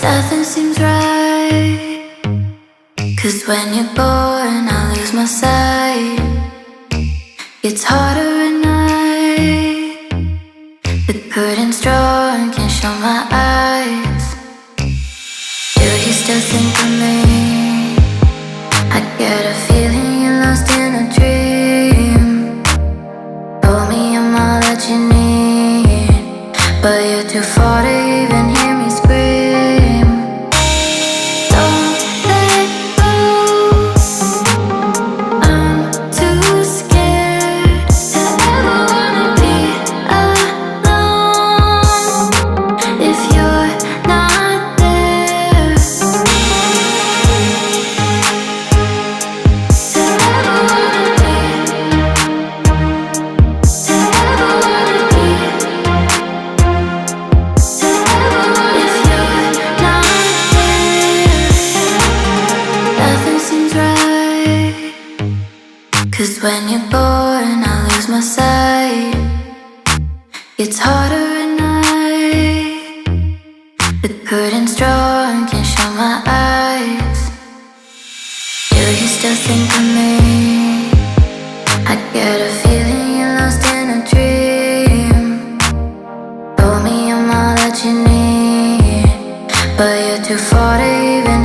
Nothing seems right, 'cause when you're born I lose my sight. It's harder at night. The curtain's drawn, can't show my eyes. Do you still think of me? I get a feeling you're lost in a dream. Told me I'm all that you need, but you're too far to even hear me scream. Don't let go, I'm too scared to ever wanna be alone if you're not there. To ever wanna be, to ever wanna be, to ever wanna if you're not there. Nothing seems right, 'cause when you're born I lose my sight. It's harder at night. The curtain's drawn, can't show my eyes. Do you still think of me? I get a feeling you're lost in a dream. Told me I'm all that you need, but you're too far to even